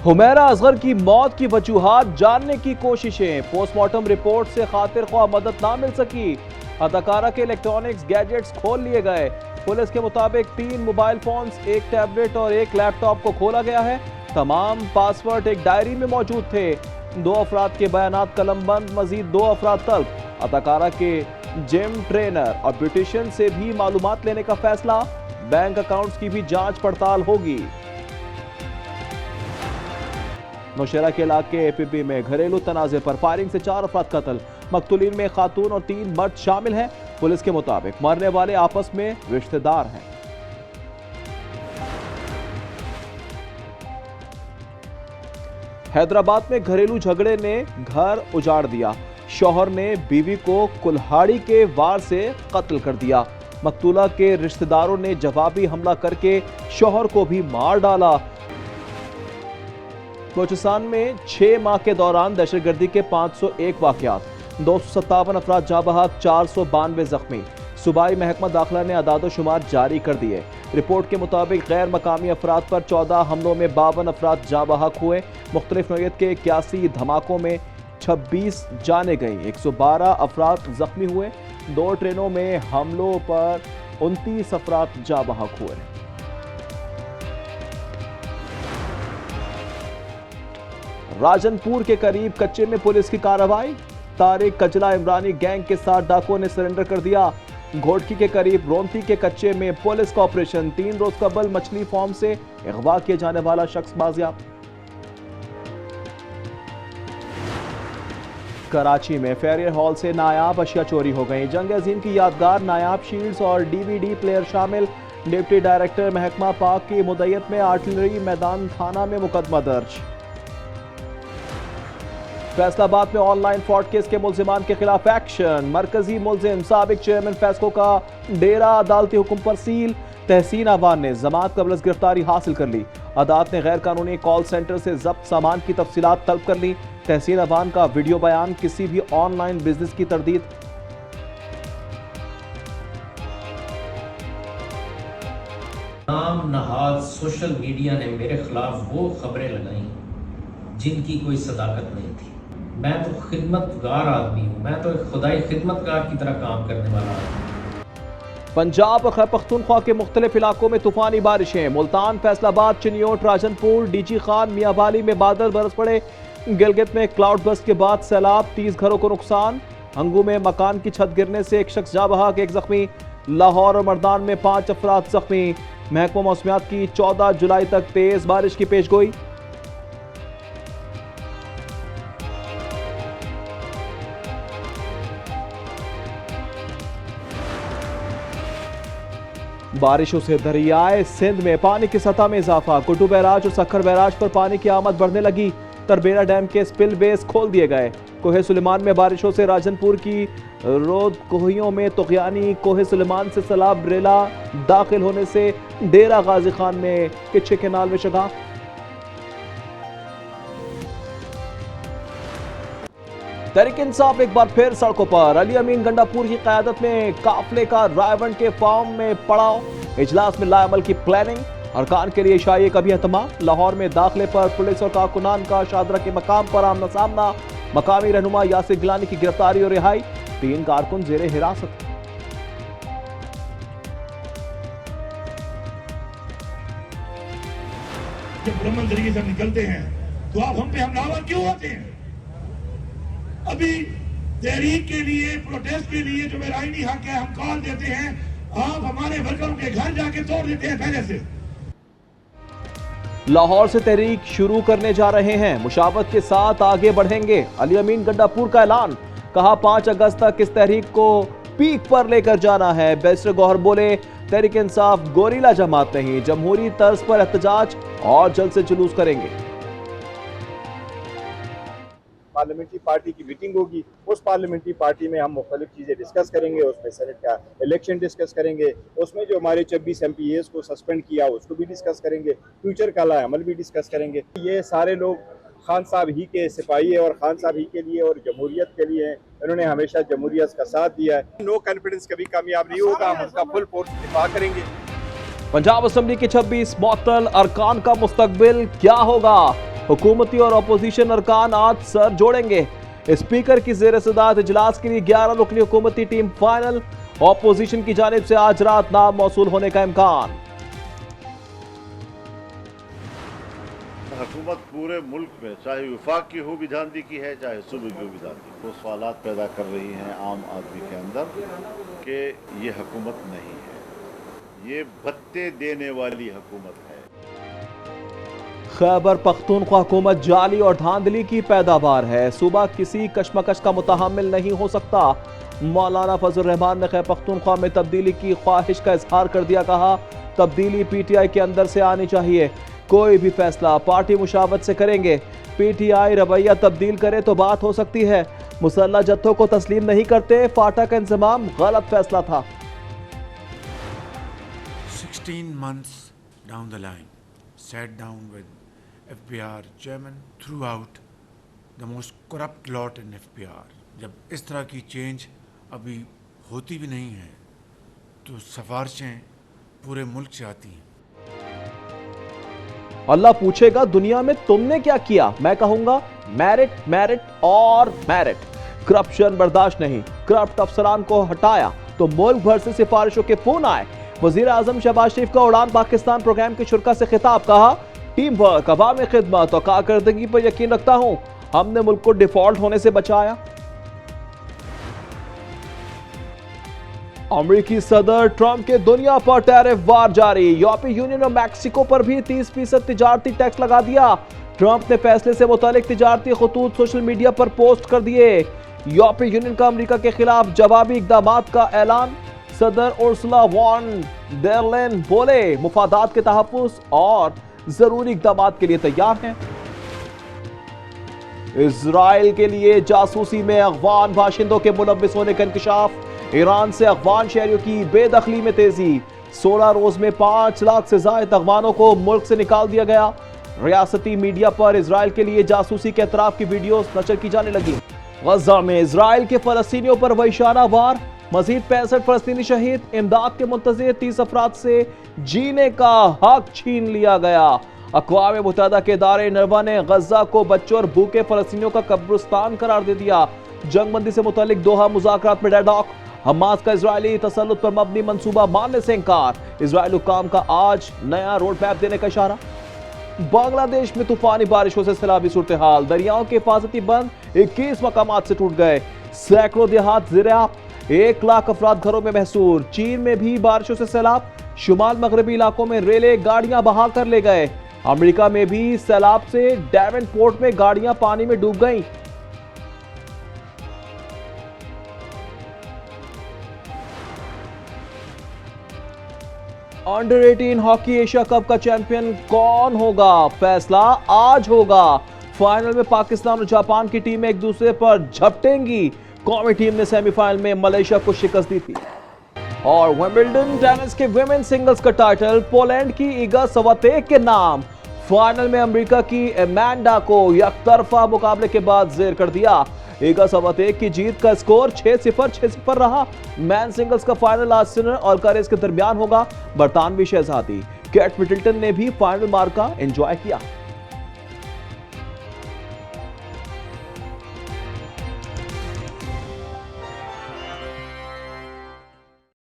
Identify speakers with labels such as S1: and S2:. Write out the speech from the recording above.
S1: हुमैरा असगर की मौत की वजूहात जानने की कोशिशें, पोस्टमार्टम रिपोर्ट से खातिर ख्वाह मदद ना मिल सकी। अदाकारा के इलेक्ट्रॉनिक्स गैजेट्स खोल लिए गए। पुलिस के मुताबिक 3 मोबाइल फोन्स, 1 टैबलेट और 1 लैपटॉप को खोला गया है। तमाम पासवर्ड एक डायरी में मौजूद थे। 2 अफराद के बयानात कलमबंद, मजीद 2 अफराद तलब। अदाकारा के जिम ट्रेनर और ब्यूटिशियन से भी मालूमात लेने का फैसला। बैंक अकाउंट्स की भी जांच पड़ताल होगी। नौशेरा के इलाके एपीपी में घरेलू तनाजे पर फायरिंग से 4 अफराद कत्ल। मकतूलीन में खातून और 3 मर्द शामिल हैं। पुलिस के मुताबिक मरने वाले आपस में रिश्तेदार हैं। हैदराबाद में घरेलू झगड़े ने घर उजाड़ दिया। शौहर ने बीवी को कुल्हाड़ी के वार से कत्ल कर दिया। मकतूला के रिश्तेदारों ने जवाबी हमला करके शौहर को भी मार डाला। बलूचिस्तान में 6 माह के दौरान दहशतगर्दी के 501 वाकयात, 257 अफराद जाँ बहक, 492 जख्मी। सूबाई महकमा दाखिला ने अदाद-ओ-शुमार जारी कर दिए। रिपोर्ट के मुताबिक गैर मकामी अफराद पर 14 हमलों में 52 अफराद जाँ बहक हुए। मुख्तलिफ नौयत के 81 धमाकों में 26 जाने गई, 112 अफराद जख्मी हुए। 2 ट्रेनों में हमलों पर 29 अफराद जाँ बहक हुए। राजनपुर के करीब कच्चे में पुलिस की कार्रवाई। तारिक कजला इमरानी गैंग के साथ डाकुओं ने सरेंडर कर दिया। घोटकी के करीब रोंती के कच्चे में पुलिस का ऑपरेशन। 3 रोज कबल मछली फार्म से अगवा किए जाने वाला शख्स बाजियाब। कराची में फेरियर हॉल से नायाब अशिया चोरी हो गई। जंग अजीम की यादगार नायाब शील्ड्स और डीवीडी प्लेयर शामिल। डिप्टी डायरेक्टर महकमा पाक की मुद्दत में आर्टिलरी मैदान थाना में मुकदमा दर्ज। फैसलाबाद में ऑनलाइन फ्रॉड केस के मुल्जिमान के खिलाफ एक्शन। मरकजी मुल्जिम साबिक चेयरमैन फैस्को का डेरा अदालती हुक्म पर सील। तहसीन अवान ने जमात कबल गिरफ्तारी हासिल कर ली। अदालत ने गैर कानूनी कॉल सेंटर से जब्त सामान की तफसीलात तलब कर ली। तहसीन अवान का वीडियो बयान किसी भी ऑनलाइन बिजनेस की तरदीद।
S2: नाम नहाद सोशल मीडिया ने मेरे खिलाफ वो खबरें लगाई जिनकी कोई सदाकत नहीं थी। मैं तो खिदमतगार आदमी हूँ, मैं तो एक खुदाई खिदमतगार की तरह काम करने वाला आदमी।
S1: पंजाब और खैबर पख्तूनख्वा के मुख्तलिफ इलाकों में तूफानी बारिशें। मुल्तान, फैसलाबाद, चिनियोट, राजनपुर, डीजी खान, मियांवाली में बादल बरस पड़े। गिलगित में क्लाउड बस्ट के बाद सैलाब, 30 घरों को नुकसान। हंगू में मकान की छत गिरने से 1 शख्स जाँ बहक, 1 जख्मी। लाहौर और मर्दान में 5 अफराद जख्मी। महकमा मौसमियात की 14 जुलाई तक तेज बारिश की पेशगोई। बारिशों से दरियाए सिंध में पानी की सतह में इजाफा। कुटू बैराज और सखर बैराज पर पानी की आमद बढ़ने लगी। तरबेरा डैम के स्पिल बेस खोल दिए गए। कोहे सुलेमान में बारिशों से राजनपुर की रोद कोहियों में तुगयानी। कोहे सुलेमान से सलाब रेला दाखिल होने से डेरा गाजी खान में किच्छे केनाल में शगा। तहरीक इंसाफ एक बार फिर सड़कों पर। अली अमीन गंडापुर की क़यादत में काफले का रायवंड के फार्म में पड़ाव। इजलास में लाएमल की प्लानिंग। अरकान के लिए शाही का भी एहतमाम। लाहौर में दाखिले पर पुलिस और कारकुनान का शादरा के मकाम पर आमना सामना। मकामी रहनुमा यासिर गिलानी की गिरफ्तारी और रिहाई। 3 कारकुन जेरे हिरासत।
S3: जब ब्रह्मन तरीके से निकलते हैं तो आप हम पे हमलावर क्यों होते हैं? अभी तहरीक के लिए, प्रोटेस्ट के लिए जो बेराइनी हक है, हम कॉल देते हैं, आप हमारे वर्करों के घर जाके तोड़ देते हैं पहले से।
S1: लाहौर से तहरीक शुरू करने जा रहे हैं, मुशावरत के साथ आगे बढ़ेंगे। अली अमीन गंडापुर का ऐलान। कहा 5 अगस्त तक इस तहरीक को पीक पर लेकर जाना है। बैरिस्टर गौहर बोले तहरीक इंसाफ गोरीला जमात नहीं, जमहूरी तर्ज पर एहतजाज और जल्द से जुलूस करेंगे।
S4: पार्लियामेंट्री पार्टी की मीटिंग होगी, उस पार्लियामेंट्री पार्टी में हम मुख्तलिफ चीज़ें डिस्कस करेंगे। उसमें सेनेट का इलेक्शन डिस्कस करेंगे, उसमें जो हमारे 26 MPAs को सस्पेंड किया उसको भी डिस्कस करेंगे, फ्यूचर का अमल भी डिस्कस करेंगे। ये सारे लोग खान साहब ही के सिपाही है और खान साहब ही के लिए और जमहूरियत के लिए हैं। इन्होंने हमेशा जमहूरियत का साथ दिया है। नो कॉन्फिडेंस कभी कामयाब नहीं होगा, हम उसका फुल फोर्स दिफा करेंगे।
S1: पंजाब असेंबली के 26 मुअत्तल अरकान का मुस्तकबिल क्या होगा? हुकूमती और अपोजिशन अरकान आज सर जोड़ेंगे। स्पीकर की जेर सदारत इजलास के लिए 11 रुकनी हुकूमती टीम फाइनल। अपोजिशन की जानिब से आज रात नाम मौसूल होने का इम्कान।
S5: हुकूमत पूरे मुल्क में चाहे वफाक की हो विधानदी की है चाहे सूबे की हो विधानदी, वो सवालात पैदा कर रही हैं आम आदमी के अंदर कि ये हुकूमत नहीं है, ये भत्ते देने वाली हुकूमत है।
S1: खैबर पख्तूनख्वा हुकूमत जाली और धांधली की पैदावार है, सूबा किसी कशमकश का मुतहम्मिल नहीं हो सकता। मौलाना फजल रहमान ने खैबर पख्तूनख्वा में तब्दीली की ख्वाहिश का इजहार कर दिया। कहा तब्दीली PTI के अंदर से आनी चाहिए, कोई भी फैसला पार्टी मुशावरत से करेंगे। PTI रवैया तब्दील करे तो बात हो सकती है, मुसल्ला जत्थों को तस्लीम नहीं करते। फाटा का इंतजाम गलत फैसला था।
S6: 16 months down the line, sat down with FBR chairman, threw out the most corrupt lot in FBR। जब इस तरह की चेंज अभी होती भी नहीं है तो सिफारिशें पूरे मुल्क से आती हैं।
S1: अल्लाह पूछेगा दुनिया में तुमने क्या किया, मैं कहूंगा मेरिट मेरिट और मेरिट। करप्शन बर्दाश्त नहीं, करप्ट अफसरान को हटाया तो मुल्क भर से सिफारिशों के फोन आए। वजीर आजम शहबाज शरीफ का उड़ान पाकिस्तान प्रोग्राम के शुरा से खिताब। कहा टीम वर्क, अवामी खिदमत और कारकर्दगी पर यकीन रखता हूं, हमने मुल्क को डिफॉल्ट होने से बचाया। अमेरिकी सदर ट्रंप के दुनिया पर टैरिफ वार जारी। यूरोपीय यूनियन और मैक्सिको पर भी 30% तिजारती टैक्स लगा दिया। ट्रंप ने फैसले से मुतालिक तिजारती खतूत सोशल मीडिया पर पोस्ट कर दिए। यूरोपीय यूनियन का अमेरिका के खिलाफ जवाबी इक़दामात का ऐलान। सदर उर्सुला वॉन डेर लेयन बोले मुफादात के तहफ़्फ़ुज़ और जरूरी इक़दामात के लिए तैयार हैं। इजराइल के लिए जासूसी में अफगान बाशिंदों के मुलव्विस होने का इंकशाफ। ईरान से अफगान शहरियों की बेदखली में तेजी। 16 रोज में 5 लाख से ज्यादा अफगानों को मुल्क से निकाल दिया गया। रियासती मीडिया पर इजराइल के लिए जासूसी के एतराफ की वीडियोस नशर की जाने लगी। गजा में इजराइल के फलस्तीनियों पर वहिशाना वार। मजीद 65 फलस्तीनी शहीद। इमदाद के मुंतज़िर 30 अफराद से जीने का हक छीन लिया गया। अक़वाम मुत्तहिदा के इदारे नरवा ने गजा को बच्चों और भूखे फलस्तीनियों का कब्रिस्तान करार दे दिया। जंगबंदी से मुतालिक दोहा मुज़ाकरात में डेडलॉक। हमास का इजरायली तसल्लुत पर मबनी मंसूबा मानने से इंकार। इजरायली हुक्काम का आज नया रोड मैप देने का इशारा। बांग्लादेश में तूफानी बारिशों से सैलाबी सूरत हाल। दरियाओं के हिफाजती बंद 21 मकामात से टूट गए। सैकड़ों देहात ज़िराब। 1 लाख अफराद घरों में महसूर। चीन में भी बारिशों से सैलाब। शुमाल मगरबी इलाकों में रेले गाड़ियां बहा कर ले गए। अमेरिका में भी सैलाब से डेवनपोर्ट में गाड़ियां पानी में डूब गईं। अंडर 18 हॉकी एशिया कप का चैंपियन कौन होगा, फैसला आज होगा। फाइनल में पाकिस्तान और जापान की टीमें एक दूसरे पर झपटेंगी। कौमी टीम ने सेमीफाइनल में मलेशिया को शिकस्त दी थी। और विंबलडन टेनिस के विमेन सिंगल्स का टाइटल पोलैंड की इगा स्विएटेक के नाम। फाइनल में अमेरिका की एमेंडा को यकतरफा मुकाबले के बाद जेर कर दिया। इगा स्विएटेक की जीत का स्कोर 6-0 6-0 रहा। मैन सिंगल्स का फाइनल आज सिनर और कारेस के दरमियान होगा। बरतानवी शहजादी केट मिडल्टन ने भी फाइनल मार्का एंजॉय किया।